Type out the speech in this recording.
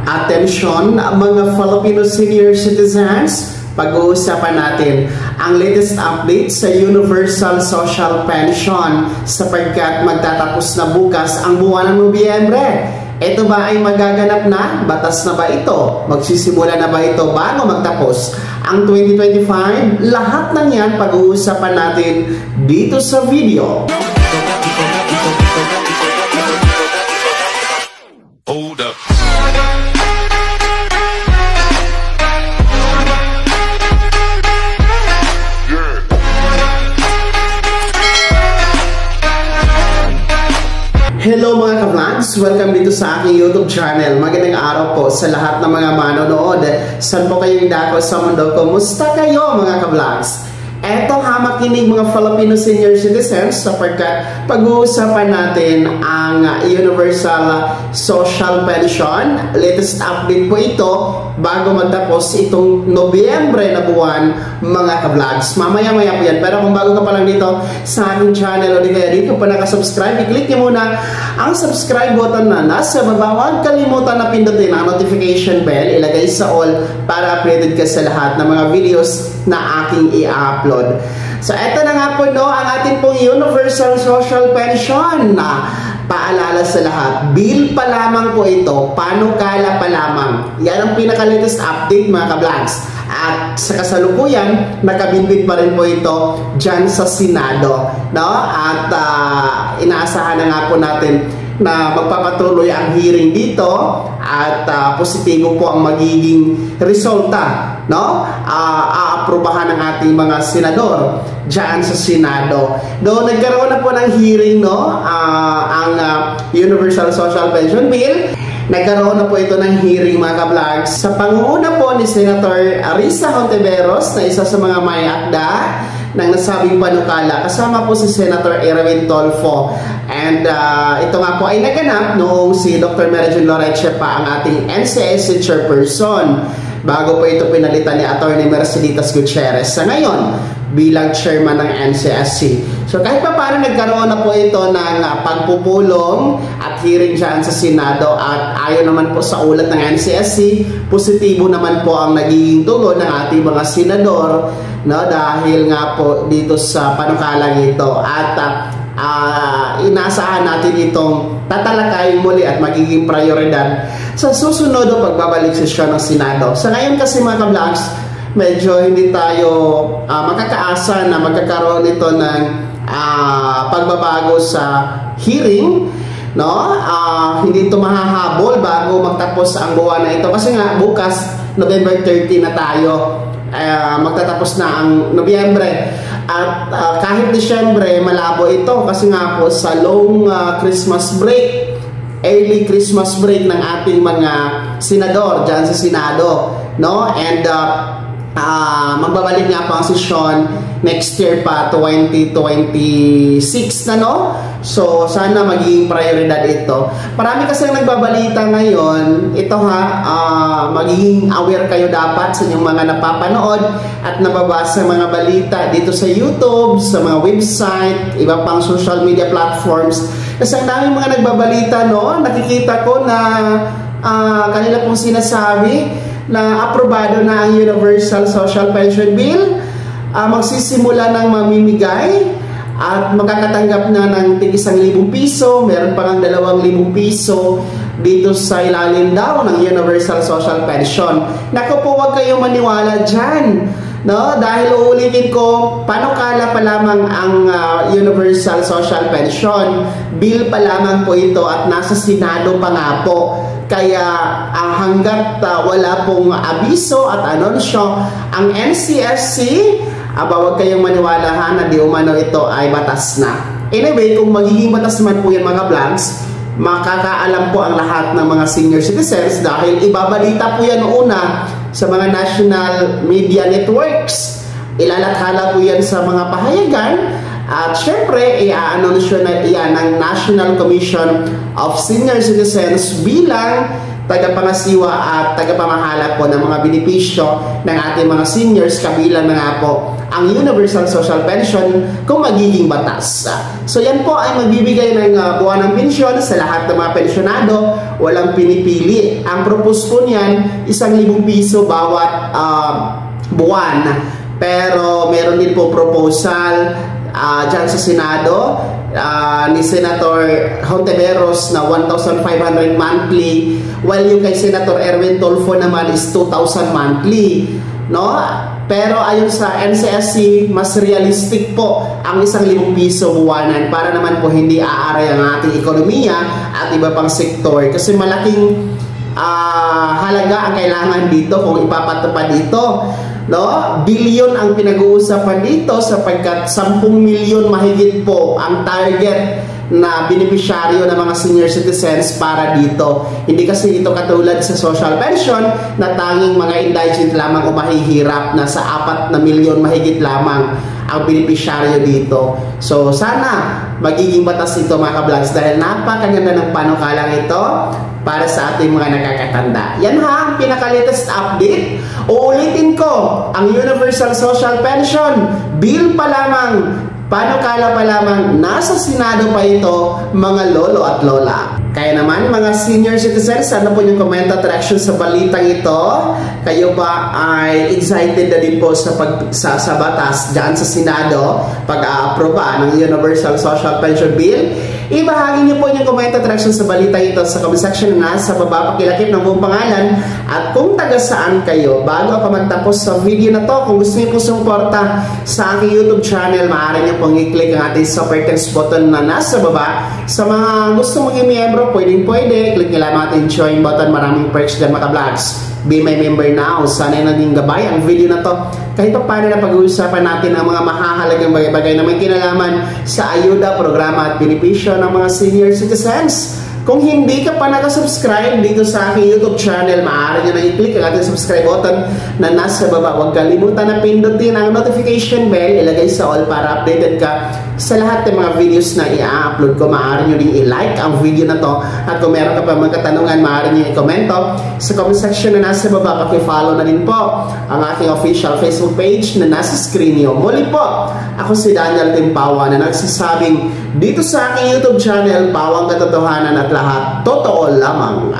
Atensyon mga Filipino senior citizens, pag-uusapan natin ang latest update sa Universal Social Pension sapagkat magtatapos na bukas ang buwan ng Nobyembre. Ito ba ay magaganap na? Batas na ba ito? Magsisimula na ba ito bago magtapos ang 2025? Lahat ng yan pag-uusapan natin dito sa video. Hold up. Hello mga ka-vlogs! Welcome dito sa aking YouTube channel. Magandang araw po sa lahat ng mga manonood. Saan po kayong dako sa mundo? Kumusta kayo mga ka-vlogs? Eto makinig mga Filipino senior citizens sapagkat pag-uusapan natin ang Universal Social Pension. Latest update po ito bago magtapos itong Nobyembre na buwan mga ka-vlogs. Mamaya-maya po yan. Pero kung bago ka pa lang dito sa aking channel o di kaya dito pa nakasubscribe, i-click niyo muna ang subscribe button na nasa baba. Huwag kalimutan na pindutin ang notification bell, ilagay sa all para updated ka sa lahat ng mga videos na aking i-upload. So eto na nga po ang ating pong Universal Social Pension na paalala sa lahat. Bill pa lamang po ito, panukala pa lamang. Yan ang pinaka-latest update mga ka-vlogs. At sa kasalukuyan, nakabinbin pa rin po ito dyan sa Senado. No? At inaasahan na nga po natin na magpapatuloy ang hearing dito at positibo po ang magiging resulta, no? Aaprubahan ng ating mga senador diyan sa Senado. Doon nagkaroon na po ng hearing, no? Ang Universal Social Pension Bill. Nagkaroon na po ito ng hearing mga ka-vlogs sa pangunguna po ni Senator Risa Hontiveros na isa sa mga may akda ng nasabing panukala. Kasama po si Senator Erwin Tolfo. And ito nga po ay naganap noong si Dr. Mary Jane Loreche pa ang ating NCSC chairperson bago po ito pinalitan ni Atty. Merceditas Gutierrez sa ngayon bilang chairman ng NCSC. So kahit pa paano nagkaroon na po ito ng pagpupulong at hearing dyan sa Senado at ayon naman po sa ulat ng NCSC, positibo naman po ang nagiging tugon ng ating mga senador, no, dahil nga po dito sa panukalang ito at inaasahan natin itong tatalakayin muli at magiging prioridad sa susunod o pagbabalik sesyon ng Senado. Sa ngayon kasi mga ka-vlogs, medyo hindi tayo makakaasa na magkakaroon ito ng pagbabago sa hearing, no? Hindi ito mahahabol bago magtapos ang buwan na ito kasi nga bukas November 30 na tayo, magtatapos na ang Nobyembre at kahit Disyembre malabo ito kasi nga po sa long Christmas break, early Christmas break ng ating mga senador dyan sa Senado, no? And magbabalik nga po ang sesyon next year pa, 2026 na, no? So sana magiging prioridad ito. Marami kasi ang nagbabalita ngayon. Ito magiging aware kayo dapat sa inyong mga napapanood at nababasa mga balita dito sa YouTube, sa mga website, iba pang social media platforms. Kasi ang daming mga nagbabalita, no? Nakikita ko na kanila pong sinasabi na aprobado na ang Universal Social Pension Bill. Magsisimula ng mamimigay at makakatanggap na ng tig-1,000 piso, meron pa ng 2,000 piso dito sa ilalim daw ng Universal Social Pension. Naku po, huwag kayong maniwala dyan, no? Dahil uulitin ko, panukala pa lamang ang Universal Social Pension. Bill pa lamang po ito at nasa Senado pa nga po. Kaya hanggat wala pong abiso at anunsyo ang NCSC, huwag kayong maniwala na di umano ito ay batas na. Anyway, kung magiging batas naman po yan mga vlogs, makakaalam po ang lahat ng mga senior citizens dahil ibabalita po yan una sa mga national media networks. Ilalathala po yan sa mga pahayagan at syempre, i-anunsyo na iyan ng National Commission of Senior Citizens bilang tagapangasiwa at tagapamahala po ng mga benepisyo ng ating mga seniors, kabilang na nga po ang Universal Social Pension kung magiging batas. So yan po ay magbibigay ng buwanang pensyon sa lahat ng mga pensyonado, walang pinipili. Ang propose po niyan, 1,000 piso bawat buwan. Pero meron din po proposal dyan sa Senado ni Senator Hontiveros na 1,500 monthly, while yung kay Senator Erwin Tulfo naman is 2,000 monthly, no? Pero ayon sa NCSC, mas realistic po ang 1,000 piso buwanan para naman po hindi aaray ang ating ekonomiya at iba pang sektor, kasi malaking halaga ang kailangan dito kung ipapatupad dito. No? Bilyon ang pinag-uusapan dito sapagkat 10 milyon mahigit po ang target na beneficiaryo ng mga senior citizens para dito. Hindi kasi ito katulad sa social pension na tanging mga indigent lamang o mahihirap, na sa 4 na milyon mahigit lamang ang beneficiaryo dito. So sana magiging batas ito mga ka-vlogs, dahil napakaganda ng panukalang ito para sa ating mga nakakatanda. Yan ha, ang pinaka-latest update. Uulitin ko, ang Universal Social Pension Bill pa lamang, panukala pa lamang, nasa Senado pa ito, mga lolo at lola. Kaya naman mga senior citizens, ano po yung comment at reaction sa balitang ito? Kayo ba ay excited na din po sa batas dyan sa Senado pag-aaproba ng Universal Social Pension Bill? Ibahagi niyo po yung comment at reaction sa balita ito sa comment section na sa baba. Pakilakip ng buong pangalan at kung taga saan kayo. Bago ako magtapos sa video na to, kung gusto niyo po sumuporta sa aking YouTube channel, maaari niyo pong i-click ang ating super thanks button na nasa baba. Sa mga gusto maging miyembro, pwede, click nyo lang ating join button. Maraming perks dyan mga vlogs. Be my member now. Sana ay naging gabay ang video na to. Kahit pa paano na pag-uusapan natin ang mga mahahalagang bagay-bagay na may kinalaman sa ayuda, programa at benepisyo ng mga senior citizens. Kung hindi ka pa nakasubscribe dito sa aking YouTube channel, maaari nyo na i-click ang ating subscribe button na nasa baba. Huwag kalimutan na pindutin ang notification bell, ilagay sa all para updated ka sa lahat ng mga videos na i-upload ko. Maaari nyo rin i-like ang video na to, at kung meron ka pa mga katanungan, maaari nyo i-komento sa comment section na nasa baba. Paki-follow na din po ang aking official Facebook page na nasa screen nyo. Muli po, ako si Daniel Timpawa na nagsasabing dito sa aking YouTube channel, pawang katotohanan at lahat totoo lamang.